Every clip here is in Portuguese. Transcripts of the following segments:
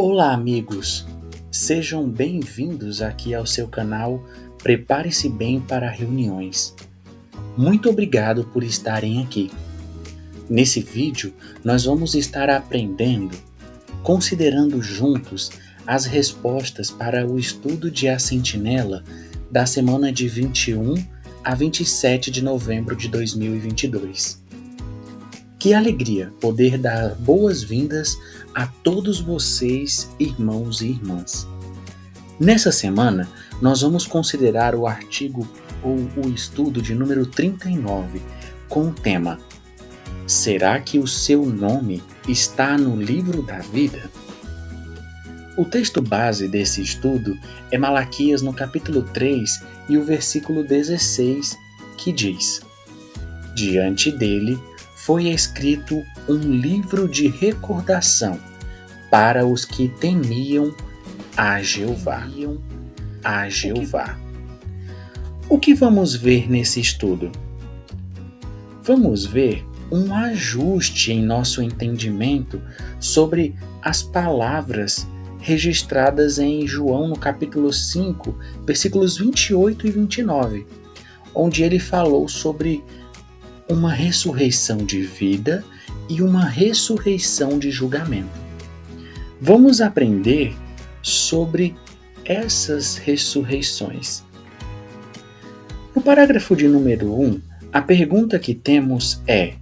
Olá, amigos! Sejam bem-vindos aqui ao seu canal Prepare-se Bem para Reuniões. Muito obrigado por estarem aqui. Nesse vídeo, nós vamos estar aprendendo, considerando juntos as respostas para o estudo de A Sentinela da semana de 21 a 27 de novembro de 2022. Que alegria poder dar boas-vindas a todos vocês, irmãos e irmãs. Nessa semana, nós vamos considerar o artigo ou o estudo de número 39, com o tema: Será que o seu nome está no livro da vida? O texto base desse estudo é Malaquias no capítulo 3 e o versículo 16, que diz: Diante dele foi escrito um livro de recordação para os que temiam a Jeová. O que vamos ver nesse estudo? Vamos ver um ajuste em nosso entendimento sobre as palavras registradas em João no capítulo 5, versículos 28 e 29, onde ele falou sobre uma ressurreição de vida e uma ressurreição de julgamento. Vamos aprender sobre essas ressurreições. No parágrafo de número 1, a pergunta que temos é: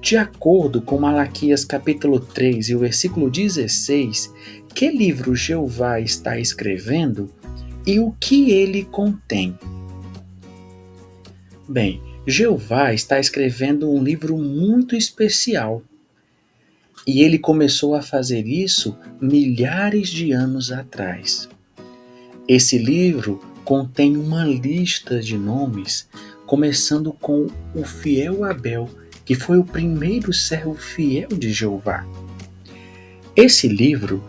de acordo com Malaquias capítulo 3 e o versículo 16, que livro Jeová está escrevendo e o que ele contém? Bem, Jeová está escrevendo um livro muito especial. E ele começou a fazer isso milhares de anos atrás. Esse livro contém uma lista de nomes, começando com o fiel Abel, que foi o primeiro servo fiel de Jeová. Esse livro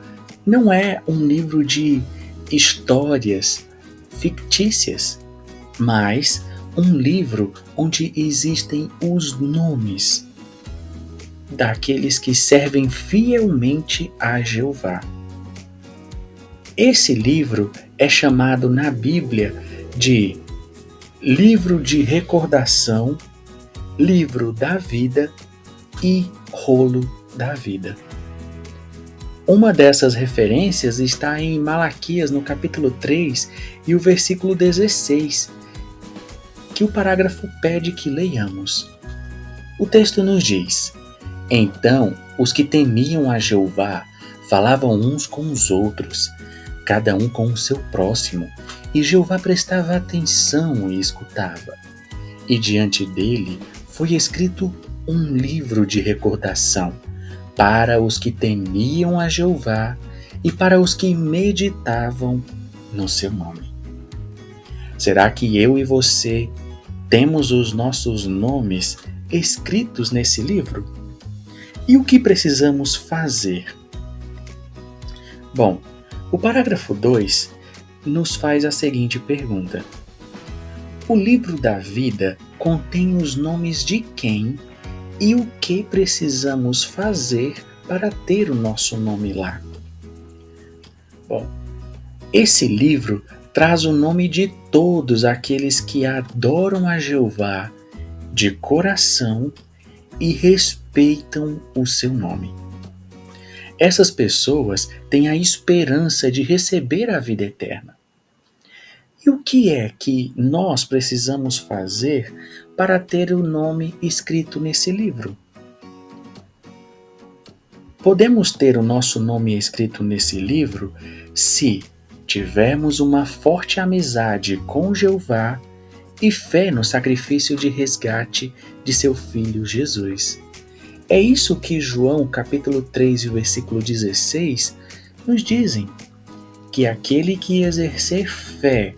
não é um livro de histórias fictícias, mas um livro onde existem os nomes daqueles que servem fielmente a Jeová. Esse livro é chamado na Bíblia de livro de recordação, livro da vida e rolo da vida. Uma dessas referências está em Malaquias no capítulo 3 e o versículo 16, que o parágrafo pede que leiamos. O texto nos diz: Então os que temiam a Jeová falavam uns com os outros, cada um com o seu próximo, e Jeová prestava atenção e escutava. E diante dele foi escrito um livro de recordação para os que temiam a Jeová e para os que meditavam no seu nome. Será que eu e você temos os nossos nomes escritos nesse livro? E o que precisamos fazer? Bom, o parágrafo 2 nos faz a seguinte pergunta: o livro da vida contém os nomes de quem e o que precisamos fazer para ter o nosso nome lá? Bom, esse livro traz o nome de todos aqueles que adoram a Jeová de coração e respeitam o seu nome. Essas pessoas têm a esperança de receber a vida eterna. E o que é que nós precisamos fazer para ter o nome escrito nesse livro? Podemos ter o nosso nome escrito nesse livro se tivermos uma forte amizade com Jeová e fé no sacrifício de resgate de seu Filho Jesus. É isso que João capítulo 3 e o versículo 16 nos dizem, que aquele que exercer fé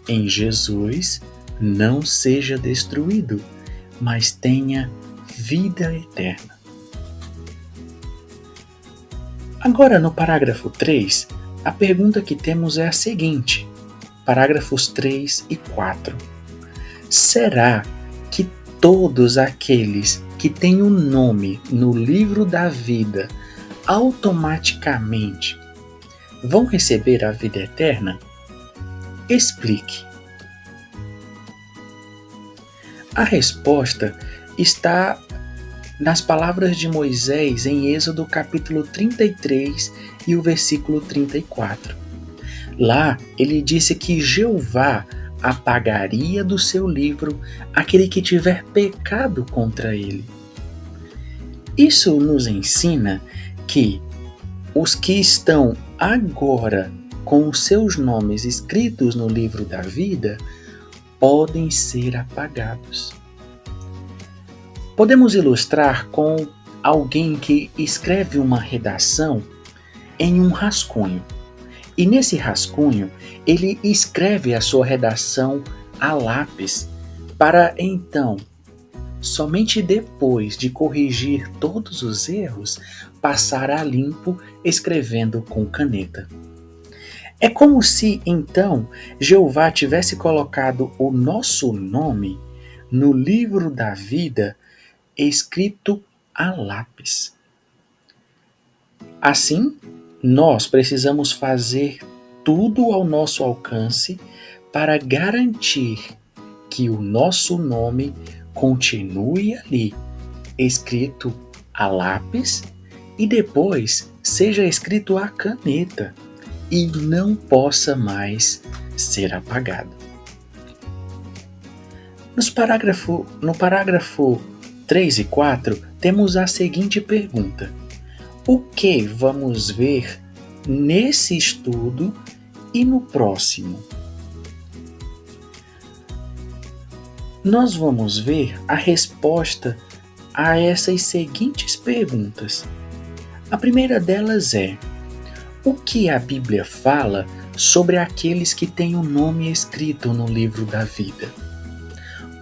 em Jesus não seja destruído, mas tenha vida eterna. Agora, no parágrafo 3, a pergunta que temos é a seguinte, parágrafos 3 e 4. Será que todos aqueles que têm o nome no livro da vida automaticamente vão receber a vida eterna? Explique. A resposta está nas palavras de Moisés em Êxodo capítulo 33 e o versículo 34. Lá ele disse que Jeová apagaria do seu livro aquele que tiver pecado contra ele. Isso nos ensina que os que estão agora com os seus nomes escritos no livro da vida podem ser apagados. Podemos ilustrar com alguém que escreve uma redação em um rascunho. E nesse rascunho, ele escreve a sua redação a lápis para então, somente depois de corrigir todos os erros, passar a limpo escrevendo com caneta. É como se, então, Jeová tivesse colocado o nosso nome no livro da vida, escrito a lápis. Assim, nós precisamos fazer tudo ao nosso alcance para garantir que o nosso nome continue ali, escrito a lápis, e depois seja escrito a caneta e não possa mais ser apagado. No parágrafo 3 e 4, temos a seguinte pergunta: o que vamos ver nesse estudo e no próximo? Nós vamos ver a resposta a essas seguintes perguntas. A primeira delas é: o que a Bíblia fala sobre aqueles que têm o nome escrito no livro da vida?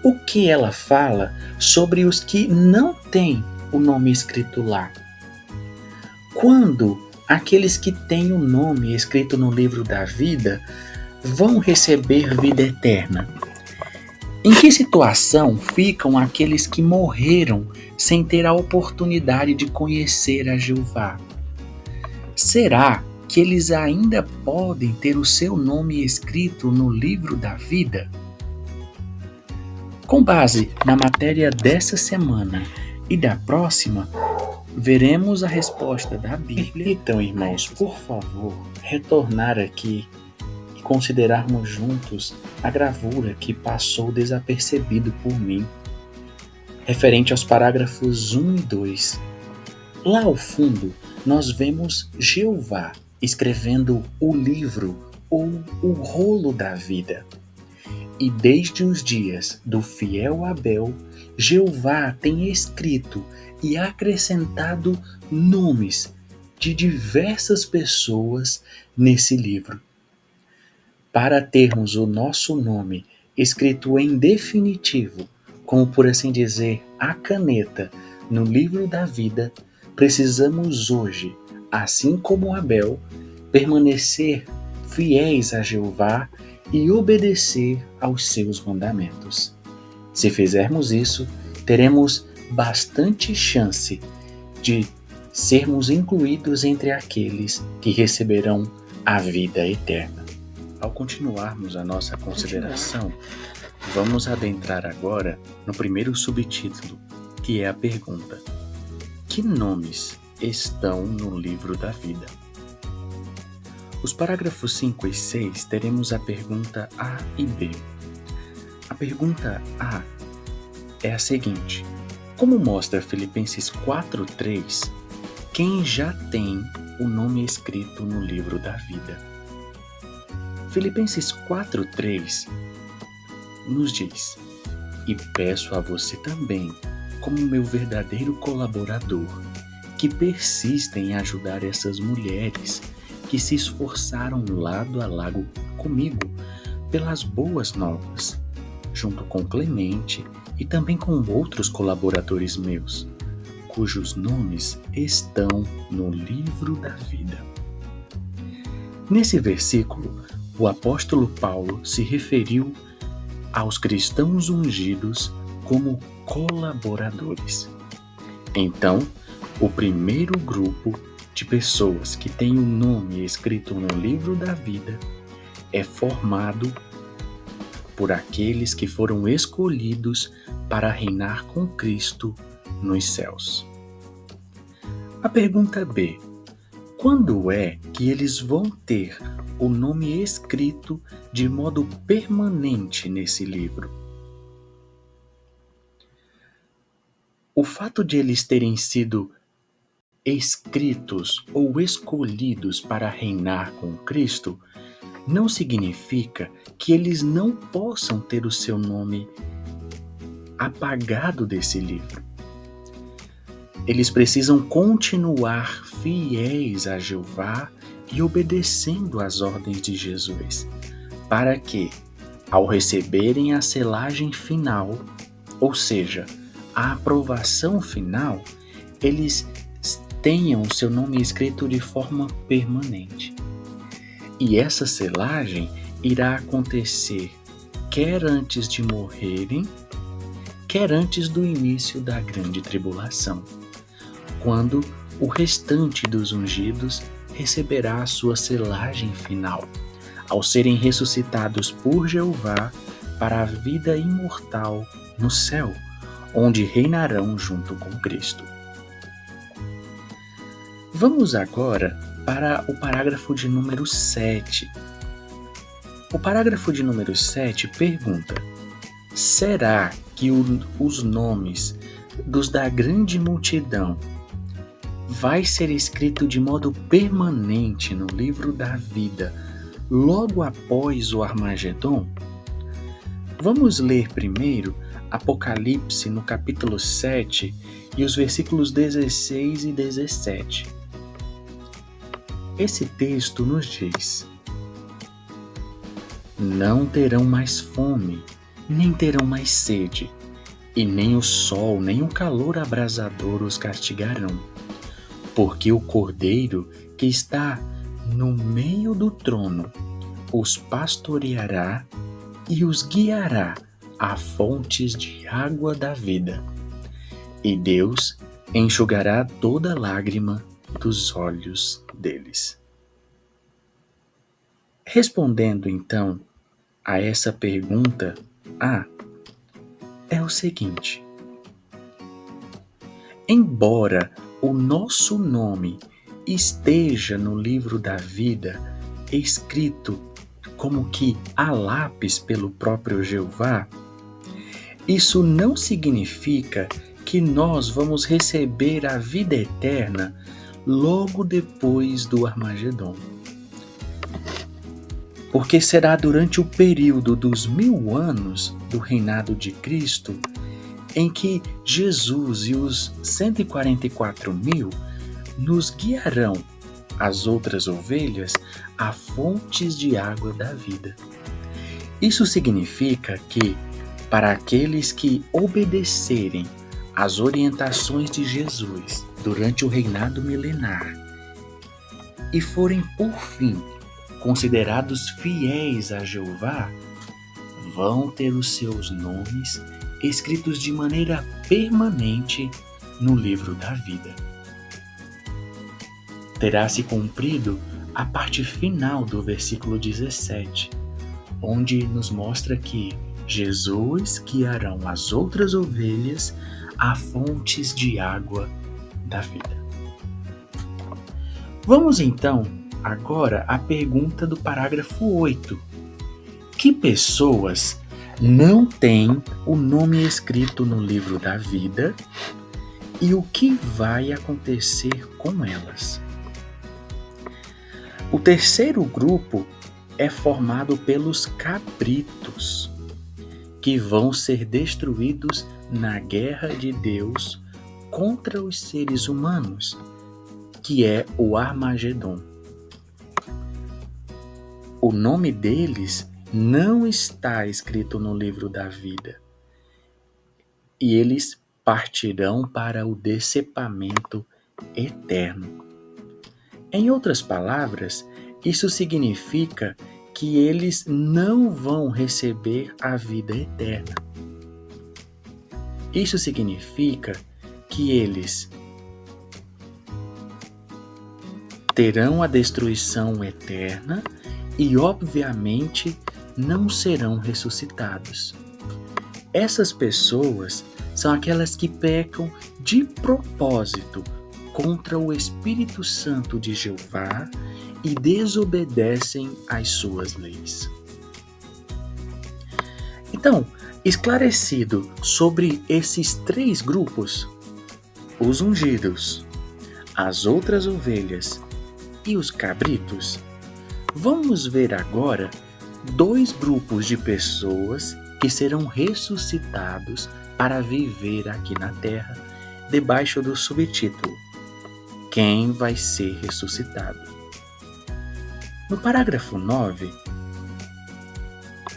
O que ela fala sobre os que não têm o nome escrito lá? Quando aqueles que têm o nome escrito no livro da vida vão receber vida eterna? Em que situação ficam aqueles que morreram sem ter a oportunidade de conhecer a Jeová? Será que eles ainda podem ter o seu nome escrito no livro da vida? Com base na matéria dessa semana e da próxima, veremos a resposta da Bíblia. Então, irmãos, por favor, retornar aqui e considerarmos juntos a gravura que passou desapercebido por mim, referente aos parágrafos 1 e 2. Lá ao fundo, nós vemos Jeová escrevendo o livro ou o rolo da vida. E desde os dias do fiel Abel, Jeová tem escrito e acrescentado nomes de diversas pessoas nesse livro. Para termos o nosso nome escrito em definitivo, como por assim dizer, a caneta, no livro da vida, precisamos hoje, assim como Abel, permanecer fiéis a Jeová e obedecer aos seus mandamentos. Se fizermos isso, teremos bastante chance de sermos incluídos entre aqueles que receberão a vida eterna. Ao continuarmos a nossa consideração, vamos adentrar agora no primeiro subtítulo, que é a pergunta: que nomes estão no livro da vida? Os parágrafos 5 e 6 teremos a pergunta A e B. A pergunta A é a seguinte: como mostra Filipenses 4:3, quem já tem o nome escrito no livro da vida? Filipenses 4:3 nos diz: e peço a você também, como meu verdadeiro colaborador, que persista em ajudar essas mulheres que se esforçaram lado a lado comigo pelas boas novas, junto com Clemente e também com outros colaboradores meus, cujos nomes estão no livro da vida. Nesse versículo, o apóstolo Paulo se referiu aos cristãos ungidos como colaboradores. Então, o primeiro grupo de pessoas que têm o nome escrito no livro da vida é formado por aqueles que foram escolhidos para reinar com Cristo nos céus. A pergunta B: quando é que eles vão ter o nome escrito de modo permanente nesse livro? O fato de eles terem sido escritos ou escolhidos para reinar com Cristo não significa que eles não possam ter o seu nome apagado desse livro. Eles precisam continuar fiéis a Jeová e obedecendo às ordens de Jesus, para que, ao receberem a selagem final, ou seja, a aprovação final, eles tenham o seu nome escrito de forma permanente. E essa selagem irá acontecer quer antes de morrerem, quer antes do início da grande tribulação, quando o restante dos ungidos receberá a sua selagem final, ao serem ressuscitados por Jeová para a vida imortal no céu, onde reinarão junto com Cristo. Vamos agora para o parágrafo de número 7. O parágrafo de número 7 pergunta: será que os nomes dos da grande multidão vai ser escrito de modo permanente no livro da vida logo após o Armagedon? Vamos ler primeiro Apocalipse no capítulo 7 e os versículos 16 e 17. Esse texto nos diz: não terão mais fome, nem terão mais sede, e nem o sol, nem o calor abrasador os castigarão, porque o Cordeiro que está no meio do trono os pastoreará e os guiará a fontes de água da vida, e Deus enxugará toda lágrima dos olhos deles. Respondendo então a essa pergunta A, é o seguinte: embora o nosso nome esteja no livro da vida, escrito como que a lápis pelo próprio Jeová, isso não significa que nós vamos receber a vida eterna logo depois do Armagedon. Porque será durante o período dos 1000 anos do reinado de Cristo em que Jesus e os 144.000 nos guiarão, as outras ovelhas, a fontes de água da vida. Isso significa que, para aqueles que obedecerem às orientações de Jesus durante o reinado milenar e forem, por fim, considerados fiéis a Jeová, vão ter os seus nomes escritos de maneira permanente no livro da vida. Terá se cumprido a parte final do versículo 17, onde nos mostra que Jesus guiará as outras ovelhas a fontes de água da vida. Vamos então agora à pergunta do parágrafo 8. Que pessoas não têm o nome escrito no livro da vida e o que vai acontecer com elas? O terceiro grupo é formado pelos cabritos, que vão ser destruídos na guerra de Deus contra os seres humanos, que é o Armagedon. O nome deles não está escrito no livro da vida, e eles partirão para o decepamento eterno. Em outras palavras, isso significa que eles não vão receber a vida eterna. Isso significa que eles terão a destruição eterna e, obviamente, não serão ressuscitados. Essas pessoas são aquelas que pecam de propósito contra o Espírito Santo de Jeová e desobedecem às suas leis. Então, esclarecido sobre esses três grupos, os ungidos, as outras ovelhas e os cabritos, vamos ver agora dois grupos de pessoas que serão ressuscitados para viver aqui na terra, debaixo do subtítulo: Quem vai ser ressuscitado? No parágrafo 9,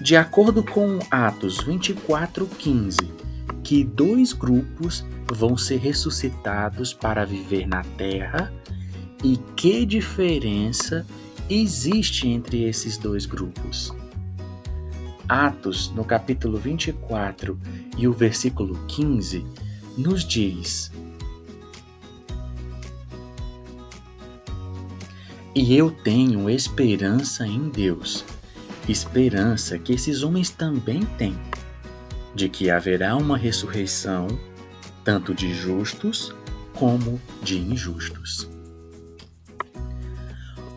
de acordo com Atos 24:15, que dois grupos vão ser ressuscitados para viver na terra, e que diferença existe entre esses dois grupos. Atos, no capítulo 24 e o versículo 15, nos diz: E eu tenho esperança em Deus, esperança que esses homens também têm, de que haverá uma ressurreição, tanto de justos como de injustos.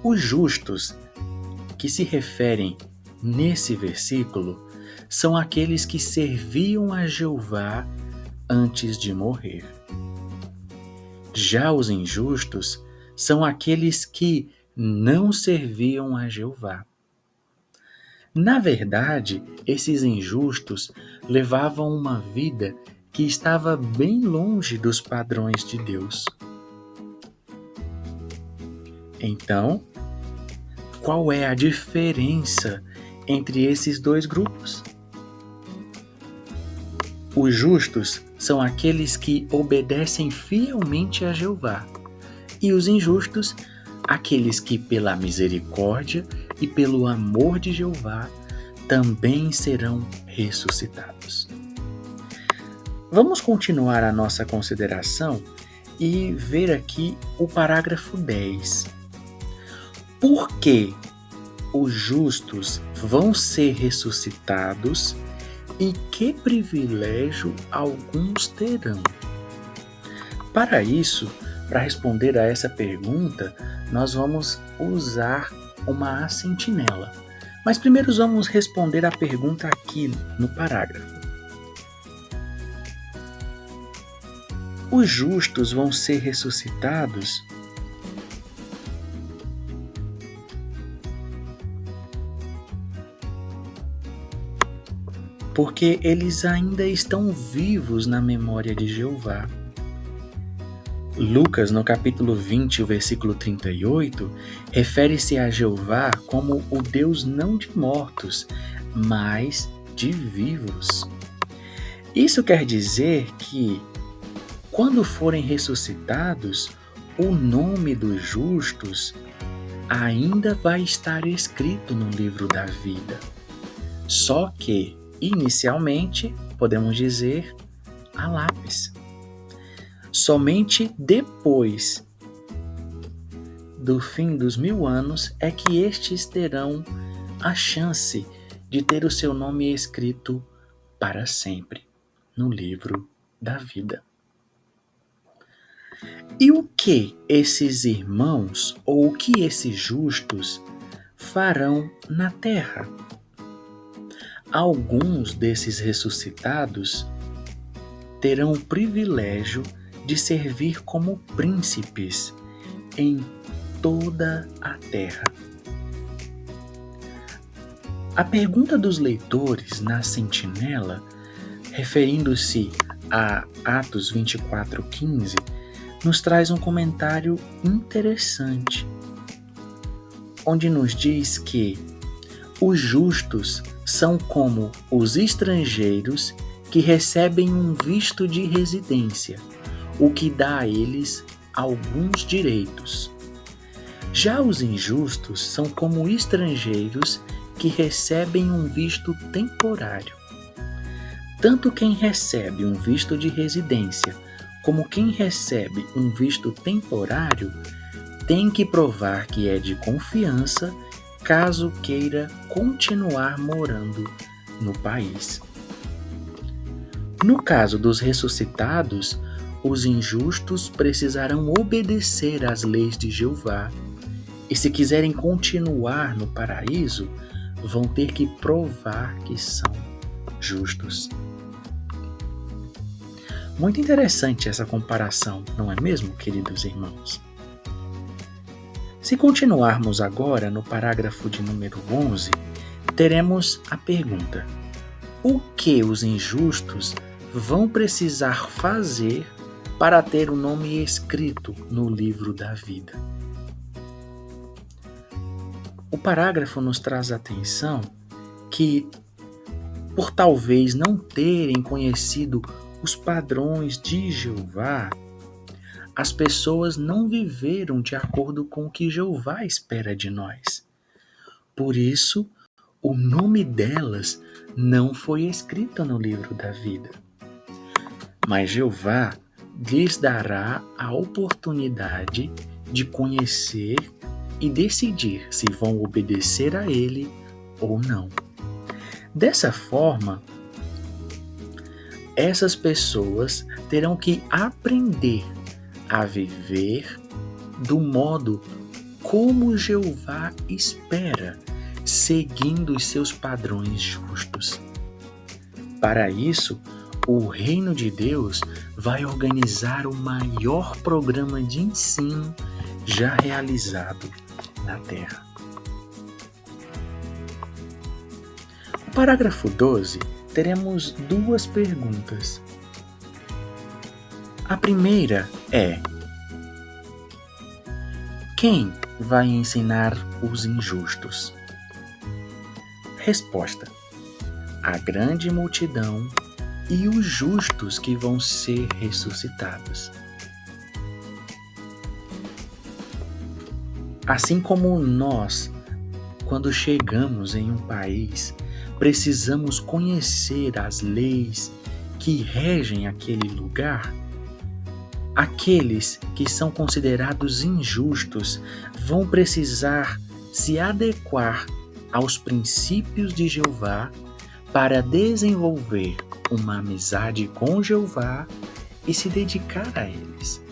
Os justos que se referem nesse versículo são aqueles que serviam a Jeová antes de morrer. Já os injustos são aqueles que não serviam a Jeová. Na verdade, esses injustos levavam uma vida que estava bem longe dos padrões de Deus. Então, qual é a diferença entre esses dois grupos? Os justos são aqueles que obedecem fielmente a Jeová, e os injustos, aqueles que, pela misericórdia e pelo amor de Jeová, também serão ressuscitados. Vamos continuar a nossa consideração e ver aqui o parágrafo 10. Por que os justos vão ser ressuscitados e que privilégio alguns terão? Para isso, para responder a essa pergunta, nós vamos usar uma sentinela. Mas primeiro vamos responder a pergunta aqui no parágrafo. Os justos vão ser ressuscitados porque eles ainda estão vivos na memória de Jeová. Lucas, no capítulo 20, o versículo 38, refere-se a Jeová como o Deus não de mortos, mas de vivos. Isso quer dizer que, quando forem ressuscitados, o nome dos justos ainda vai estar escrito no livro da vida. Só que, inicialmente, podemos dizer, a lápis. Somente depois do fim dos 1000 anos é que estes terão a chance de ter o seu nome escrito para sempre no livro da vida. E o que esses irmãos ou o que esses justos farão na terra? Alguns desses ressuscitados terão o privilégio de servir como príncipes em toda a terra. A pergunta dos leitores na sentinela, referindo-se a Atos 24:15, nos traz um comentário interessante, onde nos diz que os justos são como os estrangeiros que recebem um visto de residência, o que dá a eles alguns direitos. Já os injustos são como estrangeiros que recebem um visto temporário. Tanto quem recebe um visto de residência como quem recebe um visto temporário tem que provar que é de confiança caso queira continuar morando no país. No caso dos ressuscitados, os injustos precisarão obedecer às leis de Jeová, e se quiserem continuar no paraíso, vão ter que provar que são justos. Muito interessante essa comparação, não é mesmo, queridos irmãos? Se continuarmos agora no parágrafo de número 11, teremos a pergunta: o que os injustos vão precisar fazer para ter o nome escrito no livro da vida? O parágrafo nos traz a atenção que, por talvez não terem conhecido os padrões de Jeová, as pessoas não viveram de acordo com o que Jeová espera de nós. Por isso, o nome delas não foi escrito no livro da vida. Mas Jeová lhes dará a oportunidade de conhecer e decidir se vão obedecer a Ele ou não. Dessa forma, essas pessoas terão que aprender a viver do modo como Jeová espera, seguindo os seus padrões justos. Para isso, o Reino de Deus vai organizar o maior programa de ensino já realizado na Terra. No parágrafo 12, teremos duas perguntas. A primeira é: quem vai ensinar os injustos? Resposta: a grande multidão e os justos que vão ser ressuscitados. Assim como nós, quando chegamos em um país, precisamos conhecer as leis que regem aquele lugar, aqueles que são considerados injustos vão precisar se adequar aos princípios de Jeová para desenvolver uma amizade com Jeová e se dedicar a eles.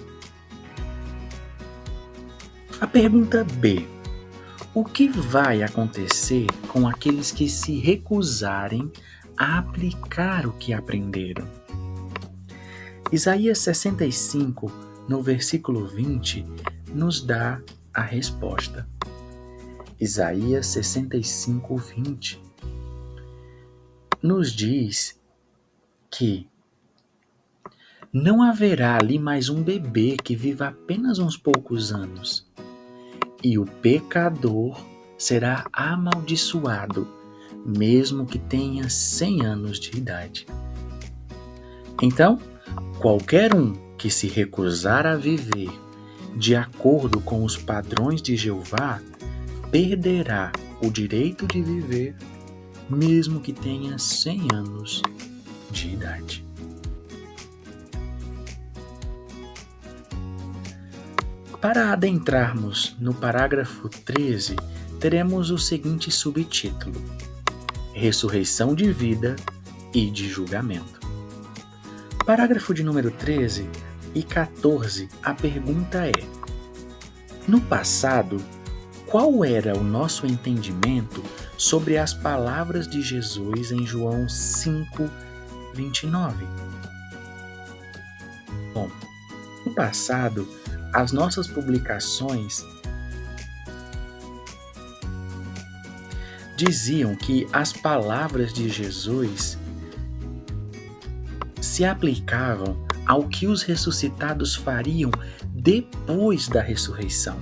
A pergunta B: o que vai acontecer com aqueles que se recusarem a aplicar o que aprenderam? Isaías 65, no versículo 20, nos dá a resposta. Isaías 65, 20 nos diz que não haverá ali mais um bebê que viva apenas uns poucos anos, e o pecador será amaldiçoado, mesmo que tenha 100 anos de idade. Então, qualquer um que se recusar a viver de acordo com os padrões de Jeová perderá o direito de viver, mesmo que tenha 100 anos de idade. Para adentrarmos no parágrafo 13, teremos o seguinte subtítulo: Ressurreição de vida e de julgamento. Parágrafo de número 13 e 14, a pergunta é: no passado, qual era o nosso entendimento sobre as palavras de Jesus em João 5, 29? Bom, no passado, as nossas publicações diziam que as palavras de Jesus se aplicavam ao que os ressuscitados fariam depois da ressurreição.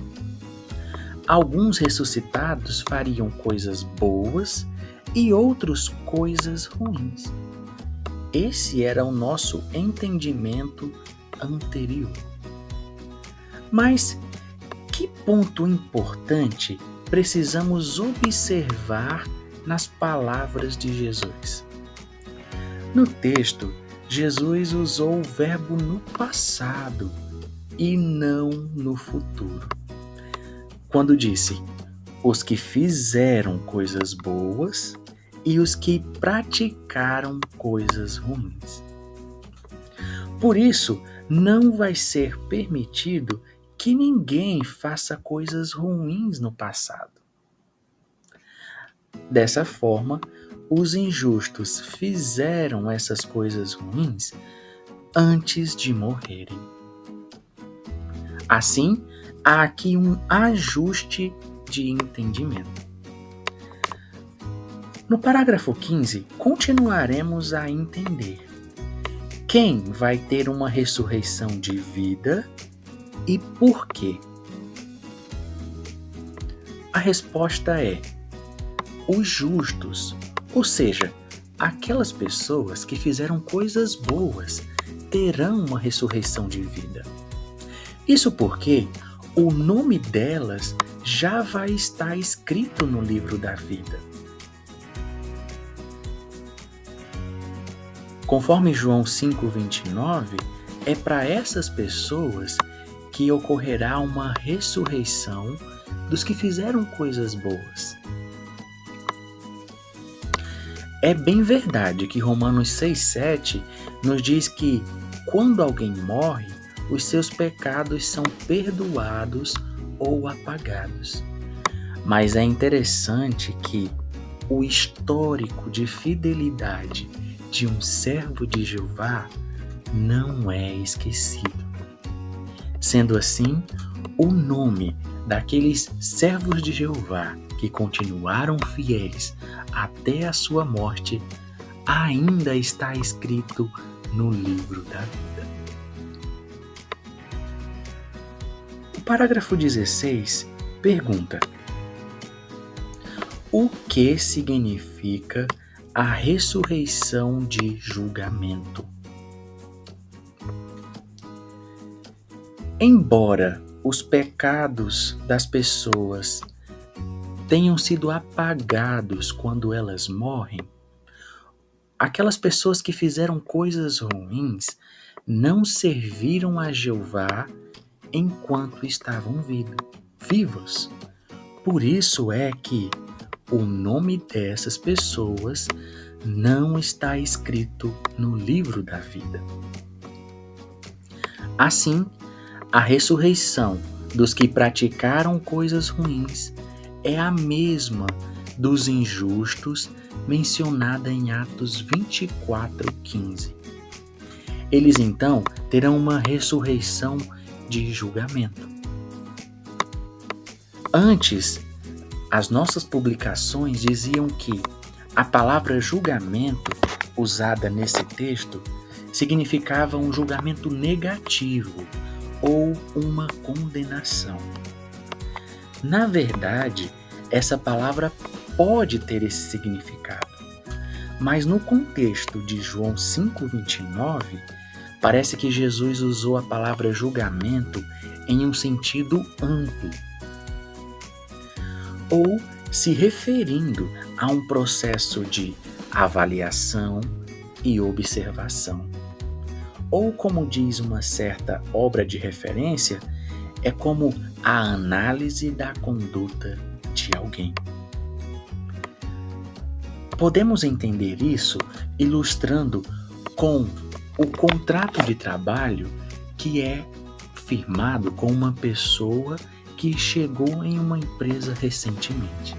Alguns ressuscitados fariam coisas boas e outros coisas ruins. Esse era o nosso entendimento anterior. Mas que ponto importante precisamos observar nas palavras de Jesus? No texto, Jesus usou o verbo no passado e não no futuro. quando disse: os que fizeram coisas boas e os que praticaram coisas ruins. Por isso, não vai ser permitido que ninguém faça coisas ruins no passado. Dessa forma, os injustos fizeram essas coisas ruins antes de morrerem. Assim, há aqui um ajuste de entendimento. No parágrafo 15, continuaremos a entender quem vai ter uma ressurreição de vida e por quê. A resposta é: os justos, ou seja, aquelas pessoas que fizeram coisas boas, terão uma ressurreição de vida. Isso porque o nome delas já vai estar escrito no livro da vida. Conforme João 5,29, é para essas pessoas que ocorrerá uma ressurreição dos que fizeram coisas boas. É bem verdade que Romanos 6,7 nos diz que, quando alguém morre, os seus pecados são perdoados ou apagados. Mas é interessante que o histórico de fidelidade de um servo de Jeová não é esquecido. Sendo assim, o nome daqueles servos de Jeová que continuaram fiéis até a sua morte ainda está escrito no livro da vida. O parágrafo 16 pergunta: o que significa a ressurreição de julgamento? Embora os pecados das pessoas tenham sido apagados quando elas morrem, aquelas pessoas que fizeram coisas ruins não serviram a Jeová enquanto estavam vivos. Por isso é que o nome dessas pessoas não está escrito no livro da vida. Assim, a ressurreição dos que praticaram coisas ruins é a mesma dos injustos mencionada em Atos 24:15. Eles então terão uma ressurreição de julgamento. Antes, as nossas publicações diziam que a palavra julgamento, usada nesse texto, significava um julgamento negativo ou uma condenação. Na verdade, essa palavra pode ter esse significado, mas no contexto de João 5,29, parece que Jesus usou a palavra julgamento em um sentido amplo, ou se referindo a um processo de avaliação e observação. Ou, como diz uma certa obra de referência, é como a análise da conduta de alguém. Podemos entender isso ilustrando com o contrato de trabalho que é firmado com uma pessoa que chegou em uma empresa recentemente.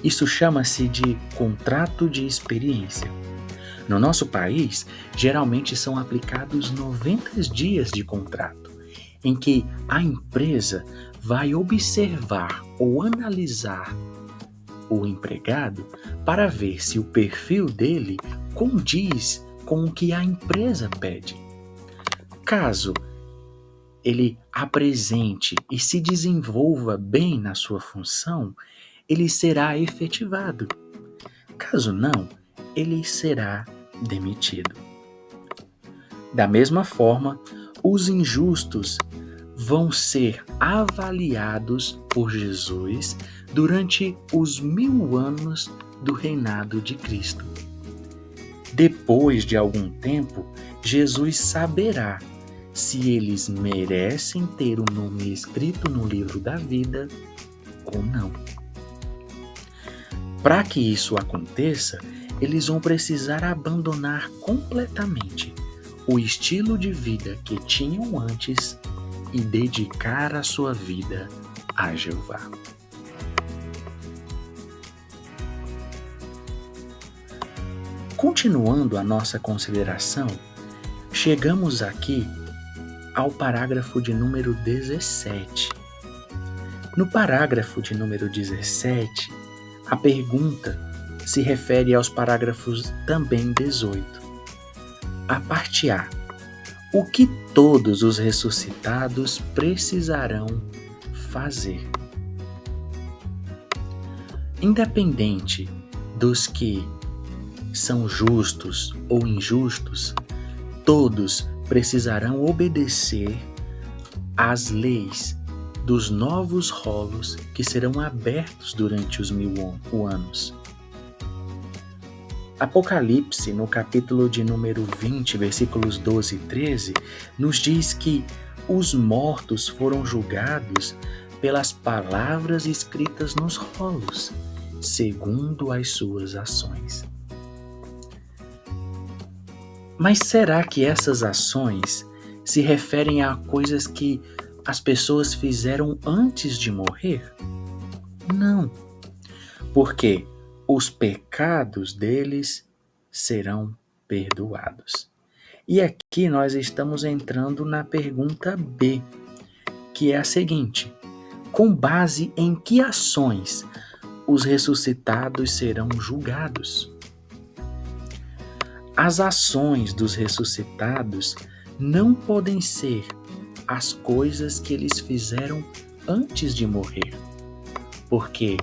Isso chama-se de contrato de experiência. No nosso país, geralmente são aplicados 90 dias de contrato, em que a empresa vai observar ou analisar o empregado para ver se o perfil dele condiz com o que a empresa pede. Caso ele apresente e se desenvolva bem na sua função, ele será efetivado. Caso não, ele será demitido. Da mesma forma, os injustos vão ser avaliados por Jesus durante os 1000 anos do reinado de Cristo. Depois de algum tempo, Jesus saberá se eles merecem ter o nome escrito no livro da vida ou não. Para que isso aconteça, eles vão precisar abandonar completamente o estilo de vida que tinham antes e dedicar a sua vida a Jeová. Continuando a nossa consideração, chegamos aqui ao parágrafo de número 17. No parágrafo de número 17, a pergunta se refere aos parágrafos também 18. A parte A. O que todos os ressuscitados precisarão fazer? Independente dos que são justos ou injustos, todos precisarão obedecer às leis dos novos rolos que serão abertos durante os 1000 anos. Apocalipse, no capítulo de número 20, versículos 12 e 13, nos diz que os mortos foram julgados pelas palavras escritas nos rolos, segundo as suas ações. Mas será que essas ações se referem a coisas que as pessoas fizeram antes de morrer? Não, porque os pecados deles serão perdoados. E aqui nós estamos entrando na pergunta B, que é a seguinte: com base em que ações os ressuscitados serão julgados? As ações dos ressuscitados não podem ser as coisas que eles fizeram antes de morrer, porque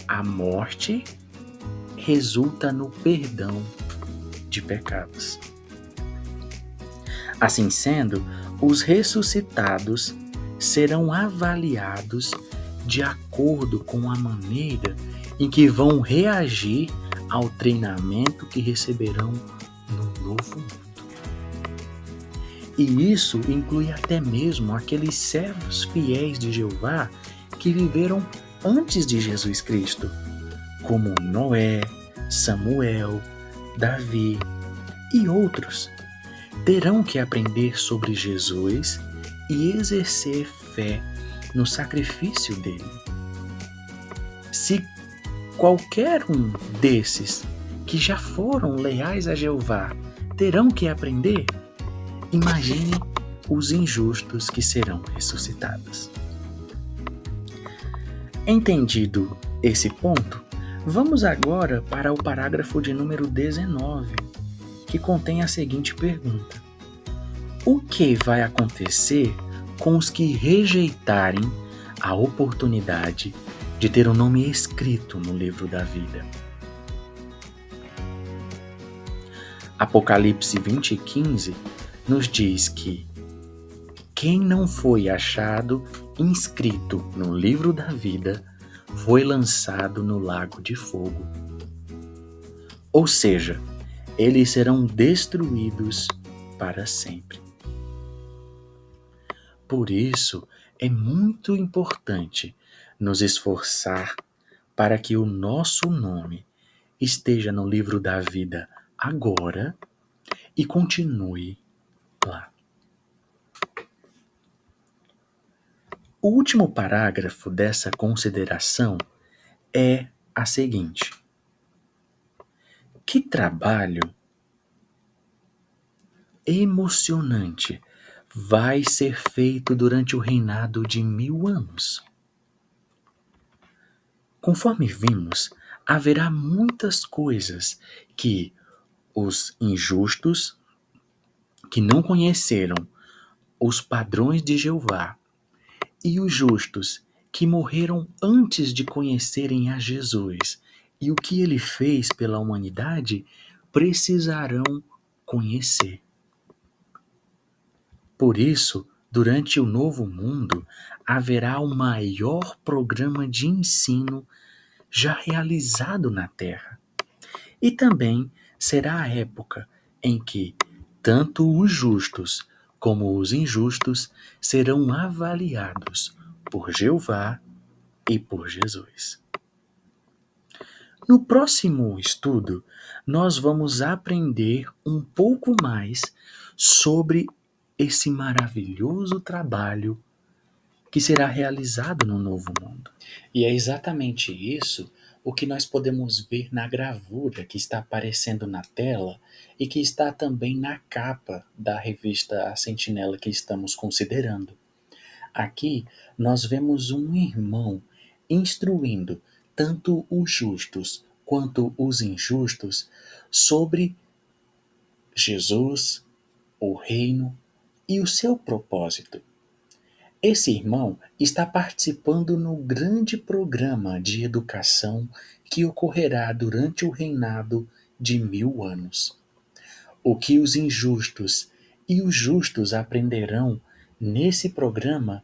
a morte resulta no perdão de pecados. Assim sendo, os ressuscitados serão avaliados de acordo com a maneira em que vão reagir ao treinamento que receberão no novo mundo. E isso inclui até mesmo aqueles servos fiéis de Jeová que viveram antes de Jesus Cristo, como Noé, Samuel, Davi e outros. Terão que aprender sobre Jesus e exercer fé no sacrifício dele. Se qualquer um desses que já foram leais a Jeová terão que aprender, imagine os injustos que serão ressuscitados. Entendido esse ponto, vamos agora para o parágrafo de número 19, que contém a seguinte pergunta: o que vai acontecer com os que rejeitarem a oportunidade de ter o nome escrito no livro da vida? Apocalipse 20:15 nos diz que quem não foi achado inscrito no livro da vida foi lançado no lago de fogo. Ou seja, eles serão destruídos para sempre. Por isso, é muito importante nos esforçar para que o nosso nome esteja no livro da vida agora e continue lá. O último parágrafo dessa consideração é a seguinte: que trabalho emocionante vai ser feito durante o reinado de 1000 anos? Conforme vimos, haverá muitas coisas que os injustos, que não conheceram os padrões de Jeová, e os justos, que morreram antes de conhecerem a Jesus e o que ele fez pela humanidade, precisarão conhecer. Por isso, durante o novo mundo, haverá o maior programa de ensino já realizado na Terra. E também será a época em que tanto os justos como os injustos, serão avaliados por Jeová e por Jesus. No próximo estudo, nós vamos aprender um pouco mais sobre esse maravilhoso trabalho que será realizado no novo mundo. E é exatamente isso o que nós podemos ver na gravura que está aparecendo na tela e que está também na capa da revista A Sentinela que estamos considerando. Aqui nós vemos um irmão instruindo tanto os justos quanto os injustos sobre Jesus, o reino e o seu propósito. Esse irmão está participando no grande programa de educação que ocorrerá durante o reinado de 1000 anos. O que os injustos e os justos aprenderão nesse programa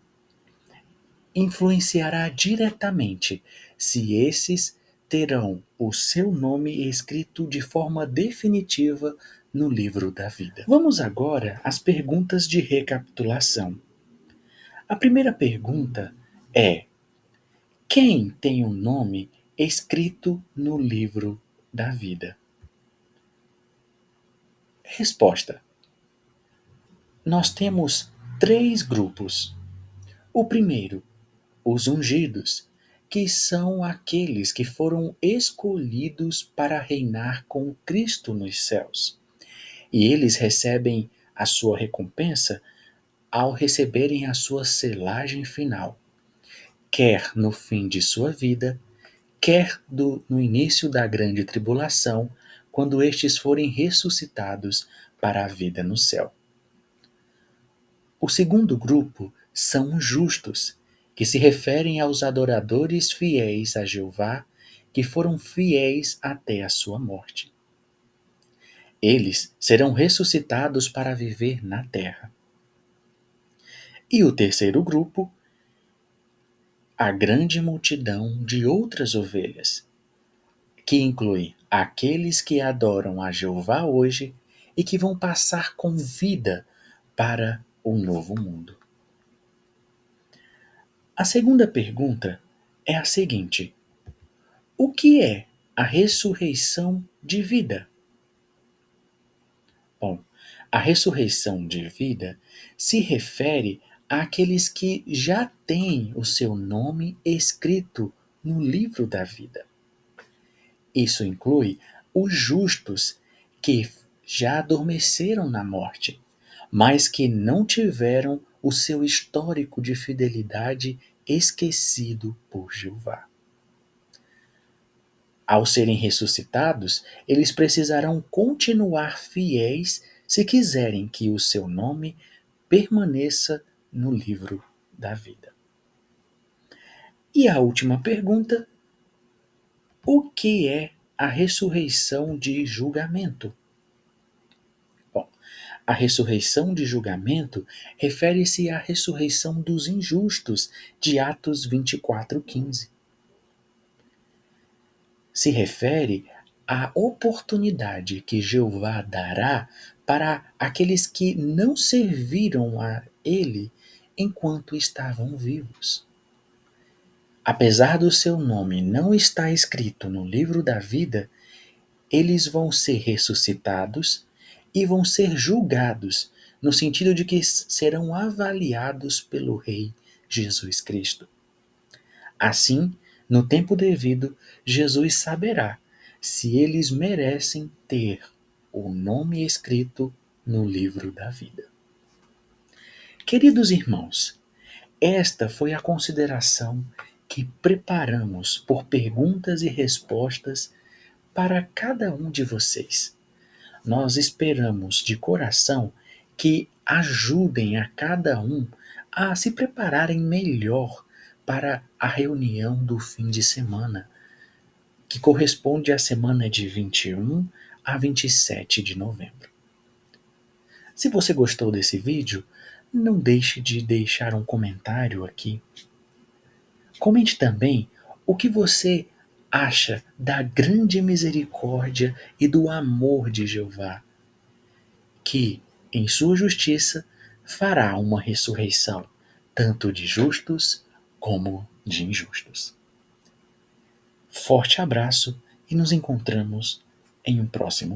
influenciará diretamente se esses terão o seu nome escrito de forma definitiva no livro da vida. Vamos agora às perguntas de recapitulação. A primeira pergunta é: quem tem um nome escrito no livro da vida? Resposta: nós temos 3 grupos. O primeiro, os ungidos, que são aqueles que foram escolhidos para reinar com Cristo nos céus. E eles recebem a sua recompensa ao receberem a sua selagem final, quer no fim de sua vida, quer no início da grande tribulação, quando estes forem ressuscitados para a vida no céu. O segundo grupo são os justos, que se referem aos adoradores fiéis a Jeová, que foram fiéis até a sua morte. Eles serão ressuscitados para viver na terra. E o terceiro grupo, a grande multidão de outras ovelhas, que inclui aqueles que adoram a Jeová hoje e que vão passar com vida para o novo mundo. A segunda pergunta é a seguinte: o que é a ressurreição de vida? Bom, a ressurreição de vida se refere àqueles que já têm o seu nome escrito no livro da vida. Isso inclui os justos que já adormeceram na morte, mas que não tiveram o seu histórico de fidelidade esquecido por Jeová. Ao serem ressuscitados, eles precisarão continuar fiéis se quiserem que o seu nome permaneça no livro da vida. E a última pergunta: o que é a ressurreição de julgamento? Bom, a ressurreição de julgamento refere-se à ressurreição dos injustos, de Atos 24:15. Se refere à oportunidade que Jeová dará para aqueles que não serviram a Ele enquanto estavam vivos. Apesar do seu nome não estar escrito no livro da vida, eles vão ser ressuscitados e vão ser julgados, no sentido de que serão avaliados pelo Rei Jesus Cristo. Assim, no tempo devido, Jesus saberá se eles merecem ter o nome escrito no livro da vida. Queridos irmãos, esta foi a consideração que preparamos por perguntas e respostas para cada um de vocês. Nós esperamos de coração que ajudem a cada um a se prepararem melhor para a reunião do fim de semana, que corresponde à semana de 21 a 27 de novembro. Se você gostou desse vídeo, não deixe de deixar um comentário aqui. Comente também o que você acha da grande misericórdia e do amor de Jeová, que, em sua justiça, fará uma ressurreição, tanto de justos como de injustos. Forte abraço e nos encontramos em um próximo